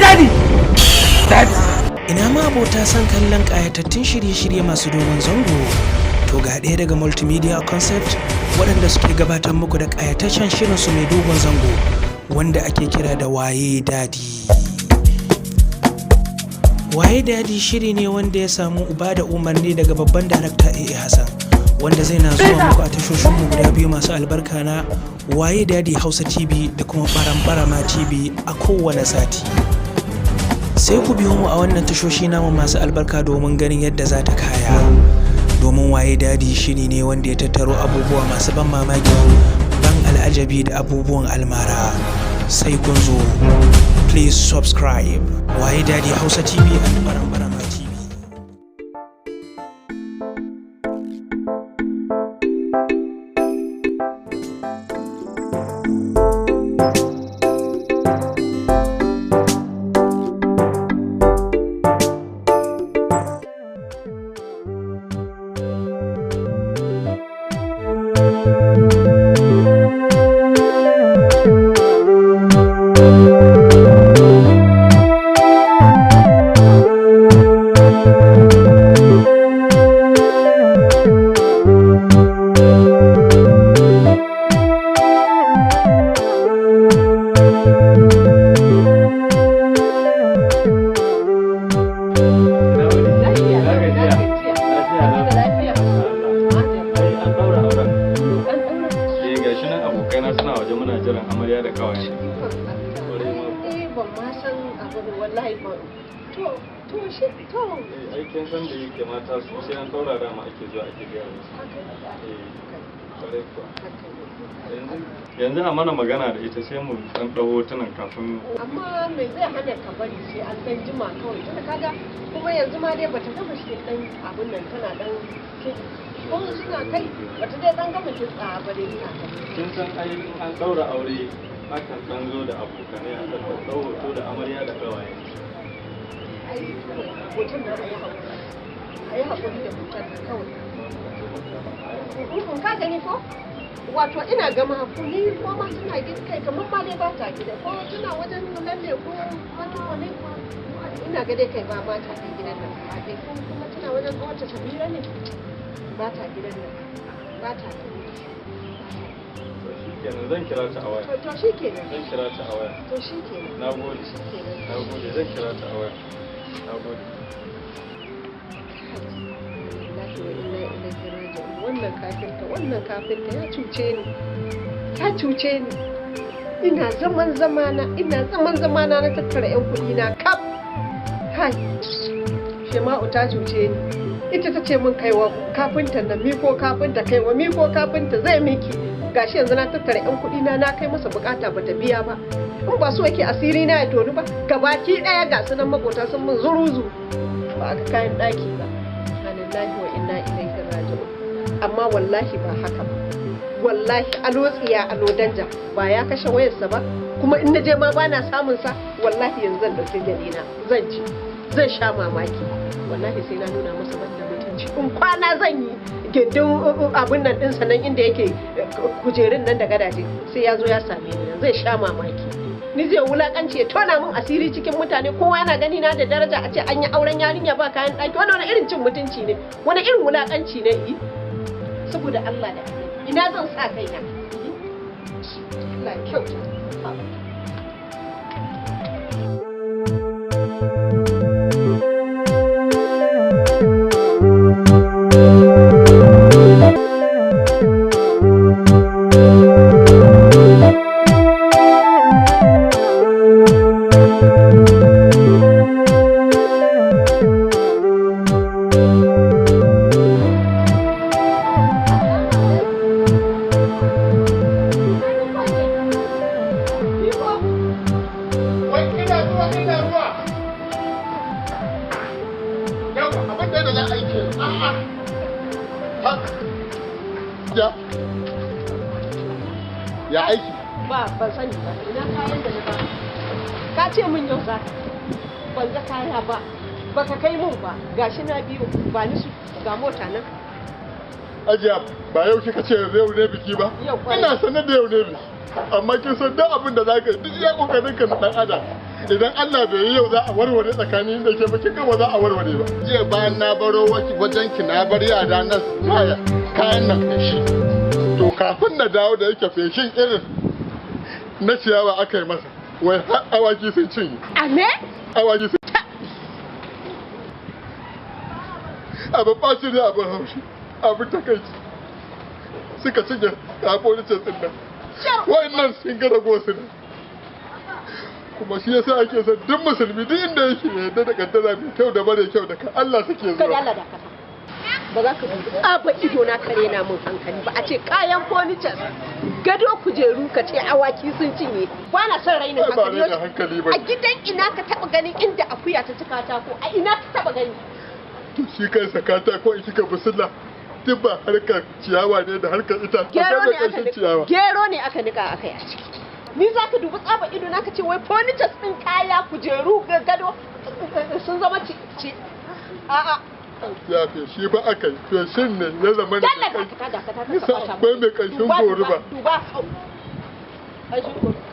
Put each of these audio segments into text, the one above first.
daddy. Ina ma abota san kallon ƙayatattun shirye-shirye masu dogon zango. To ga ɗaya daga multimedia concept waɗanda suke gabatar muku da ƙayataccen shirinsu mai dogon zango wanda ake kira da Waye Dadi. Waye Dadi shiri ne wanda ya samu uba da umarni daga babban darakta A.A. Hassan wanda zai na zuwa muku a tashoshinmu guda biyu masu albarka na Waye Dadi Hausa TV da kuma Barambarama TV a kowane sati. Sai ku biyo mu a wannan tashoshi namu masu albarka domin ganin yadda za ta kaya. Domin Waye Dadi shiri ne wanda ya tattaro abubuwa masu ban mamaki, ban al'ajabi da abubuwan almara. Sai kun zo. Please subscribe. Waye Dadi Hausa TV and Barambarama TV. Aikin san da yake mata su sai an taurara ma ake zuwa ake gaya musu. Yanzu a mana magana da ita sai mu dan dawo hotunan kafin. Amma me zai hana ka bari sai an dan jima kawai tunda kaga kuma yanzu ma dai bata gama shi dan abun nan tana dan ko suna kai bata dai dan gama kitsa ba dai ina kin san ai an daura aure akan dan zo da abokanai a dan dawo hoto da amarya da kawaye. Hoton da a yi haƙuri da hoton da kawai. Ka gani ko? Wato ina gama kuli ko ma suna gida kai kamar ma dai ba ta gida ko suna wajen lalle ko wata wani ina ga dai kai ba ta kai gidan nan ba dai kuma tana wajen wata Samira ne ba ta gidan nan ba ta kenan zan kira ta a waya. To shi kenan. Zan kira ta a waya. To shi kenan. Nagode. Nagode zan kira ta a waya. Nagode. Wannan kafinta ya cuce ni ina zaman zamana na tattara yan kuɗi na kaf hai Shema'u ta cuce ni ita ta ce min kaiwa kafinta na miko kafinta zai miki gashi yanzu na tattara yan kuɗi na kai masa bukata bata biya ba in ba so yake asiri na ya tonu ba gabaki daya ga sunan makota sun min zuruzu ba aka kayan daki ba lillahi wa inna ilaihi raji'un amma wallahi ba haka ba wallahi alo tsiya alo danja ba ya kashe wayarsa ba kuma in naje ma bana samun sa wallahi yanzu zan dauke jalina zan sha mamaki wallahi sai na nuna masa banda mutunci in kwana zan yi gindin abun nan din sanan inda yake kujerun nan da gadaje sai ya zo ya same ni zai sha mamaki ni zai wulakanci ya tona min asiri cikin mutane kowa yana gani na da daraja a ce an yi auren yarinya ba kayan ɗaki wani irin cin mutunci ne wani irin wulakanci ne yi saboda Allah da ina zan sa kaina Allah kyauta ya aiki ba ban sani ba ina kayan da na ba ka ce min yau za ban ga kaya ba baka kai mun ba gashi na biyu ba ni su ga mota nan Ajiya ba yau kika ce yau ne biki ba? Ina sanar da yau ne biki. Amma kin san duk abin da za ka yi duk ya kokarin ka na dan adam. Idan Allah bai yi yau za a warware tsakanin da ke ba kin ba za a warware ba. Jiya bayan na baro wajen ki na bar yara na kayan nan feshi. To kafin na dawo da yake feshin irin na ciyawa aka yi masa. Wai har awaki sun cinye. Ame? Awaki sun abin ɓaci ne abin haushi abin takaici suka cinye a policin ɗin nan wa'annan sun gada gosu ne kuma shi yasa ake son duk musulmi duk inda yake yadda da kaddara mai kyau da mara kyau da Allah suke zuwa ba za ka dubi tsaba ido na kare na mun hankali ba a ce kayan furnitures gado kujeru ka ce awaki sun cinye ba na son rainin hankali ba a gidan ina ka taba ganin inda akuya ta ci katako a ina ka taba gani to shi kansa katako in kika busula duk ba harkar ciyawa ne da harkar ita gero ne aka nika aka yi a ciki ni za ka dubi tsaba ido na ka ce wai furnitures din kaya kujeru gado sun zama ci a'a ya fi shi ba aka yi feshin ne ya zama da nisa akwai mai ƙanshin gori ba duba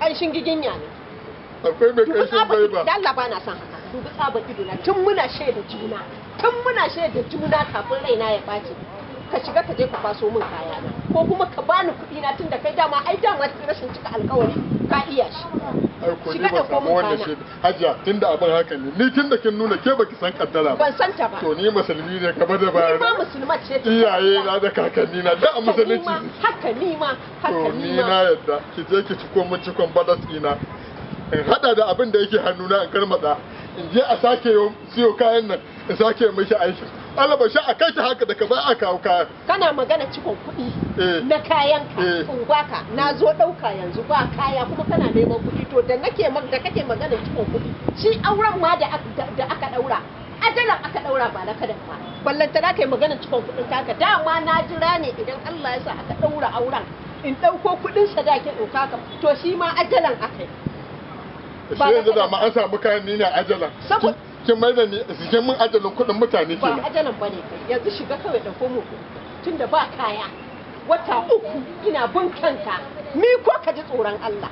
ƙanshin giginya ne akwai mai ƙanshin gori ba da Allah ba na son haka dubi tsaban ido na tun muna shaida juna kafin raina ya ɓaci ka shiga ka je ka kwaso min kaya na ko kuma ka bani kuɗi na tun da kai dama rashin cika alƙawari ka iya shi shiga da komo kana hajiya tunda abin haka ne ni tunda kin nuna ke baki san kaddara ba ban san ta ba to ni musulmi ne gaba da baya ma musulma ce iyaye na da kakanni na da musulunci haka ni ma to ni na yadda ki je ki ciko mun cikon balas ina in hada da abin da yake hannuna in karmada in je a sake siyo kayan nan in sake mishi aiki Allah ba sha a kai ta haka daga baya a kawo kayan kana magana cikon kuɗi na kayan ka in baka na zo ɗauka yanzu ba kaya kuma kana neman kuɗi to da kake magana cikon kuɗi shi auren ma da aka ɗaura ajalan aka ɗaura ba na kadan ba ballanta na kai magana cikon kuɗin kaka dama na jira ne idan Allah ya sa aka ɗaura auren in ɗauko kuɗin sadakin in kaka to shi ma ajalan aka yi shi yanzu da ma an samu kayan ni ne ajalan kin mai da ni cikin mun ajalin kuɗin mutane kenan ba ajalan bane kai yanzu shiga kawai da komo tunda ba kaya wata 3 ina bin kanka ni ko ka ji tsoron Allah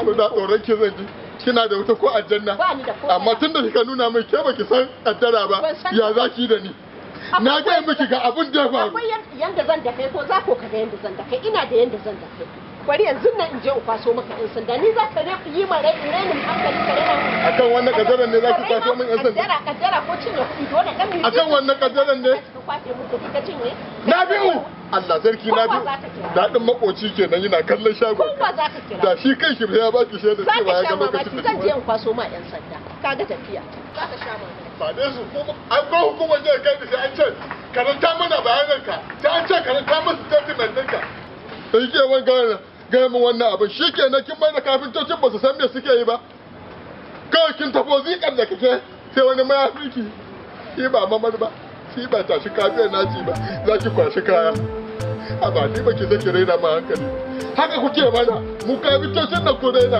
to da tsoron ki zan ji kina da wuta ko aljanna ba ni da ko amma tunda kika nuna min ke baki san kaddara ba ya zaki da ni na ga miki ga abun da ya faru akwai yanda zan da kai ko za ko ka ga yanda zan da kai ina da yanda zan da kai bari yanzu nan in je in kwaso maka yan sanda ni za ka yi ma rainin hankali ka raina akan wannan kaddaran ne za ki kwaso min yan sanda kaddara ko cinye kuɗi dole dan mi akan wannan kaddaran ne ka kwace mu kuɗi ka cinye na biyu Allah sarki na biyu daɗin makoci kenan yana kallon shagon ko ba za ka kira da shi kai shi ya baki shaida cewa ya ga lokacin da zan je in kwaso ma yan sanda kaga tafiya za ka sha mamaki ba dai su kuma an ga hukumar jihar kai da sai an ce karanta mana bayananka sai an ce karanta masa statement ɗinka sai ke wani gaya min wannan abin shi ke na kin bai da kafintocin ba su san me suke yi ba kawai kin tafo zikar da kake sai wani mayafiki shi ba mamar ba shi ba tashi kafiyar naci ba za ki kwashi kaya a ba ni ba ki zaki raina ma hankali haka kuke mana mu kafintocin da ku raina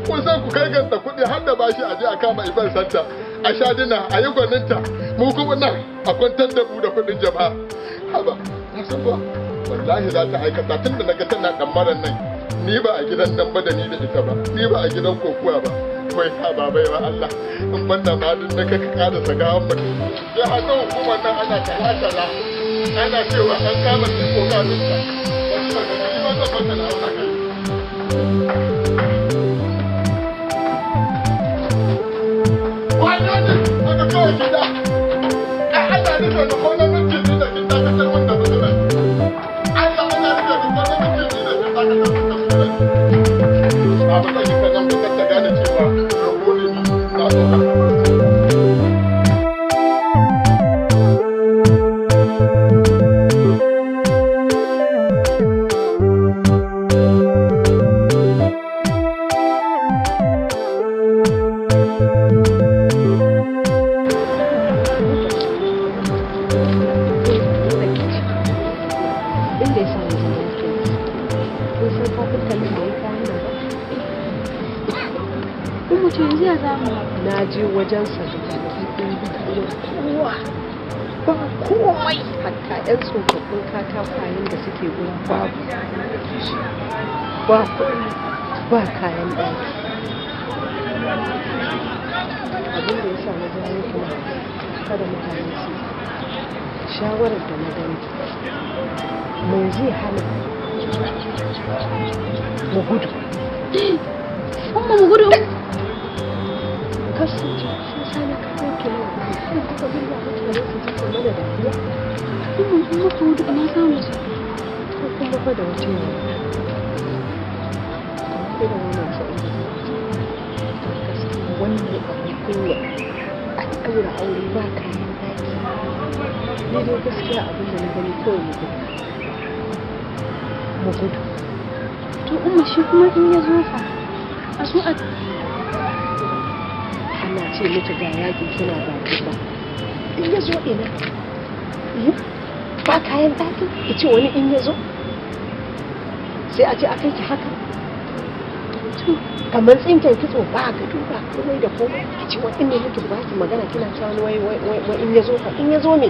kun san ku kai ganta kuɗi har da bashi a je a kama iban santa a sha dina a yi gwaninta mu kuma nan a kwantar da mu da kuɗin jama'a haba na san ba wallahi za ta aikata tun da naga tana ɗammaran nan ni ba a gidan nan ba da ni da ita ba ni ba a gidan kokuwa ba wai ha ba bai ba Allah in banda ma duk da kaka kada sagawan mutum ya haka hukumar nan ana tala ana cewa an kama shi ko kanun ta wani ba da ni ba zan baka na auna kai wani ne aka kawai gida a Allah ne da ko na mutum da kin dakatar wanda mutum abin da kika nan kuka ta gane cewa ragoni na zo haka na je wajen sa da kowa ba komai, hatta 'yan tsofaffin katakwayen da suke gurin babu, ba kuɗi ba kayan ɗaki. Abin da ya sa na jawo kuma kada mutane su shawarar da na gani mai zai hana mu gudu. Umma mu gudu? Kasance sun sani kawo kenan sai kuka birya mutane su ji su mana dariya. Umma ku gudu ina samu su. Ko kuma fa da wata yawa. Irin wannan sa'in da gaskiya wannan abin kunya a ɗaura aure ba kayan ɗaki. Ni dai gaskiya abin da na gani kawai mu gudu. Mu gudu. To umma shi kuma in ya zo fa a so a ana ce miki ga yaƙi kina ba ba. In ya zo ina? Ba kayan ɗaki? Ki ce wani in ya zo? Sai a ce a kai ki haka? Kamar tsinken kitso ba gado ba komai da komai. Ki ce wani ne muke ba ki magana kina cewa wai in ya zo fa? In ya zo me?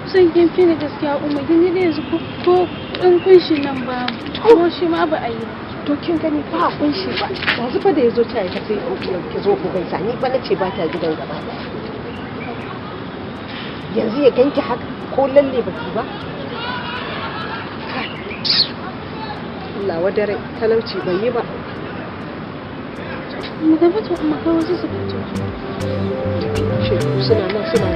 son kin fi ni gaskiya umma kin ji yanzu ko ɗan kunshi nan ba ko shi ma ba a yi. To kin gani ba a kunshi ba. Yanzu fa da ya zo ta yi ka sai ki zo ku gaisa ni ba na ce ba ta gidan gaba ɗaya. Yanzu ya ganki haka ko lalle ba ki ba? Allah wadare talauci bai yi ba. Mu tafi to amma kai wasu su fito. Shekaru suna nan suna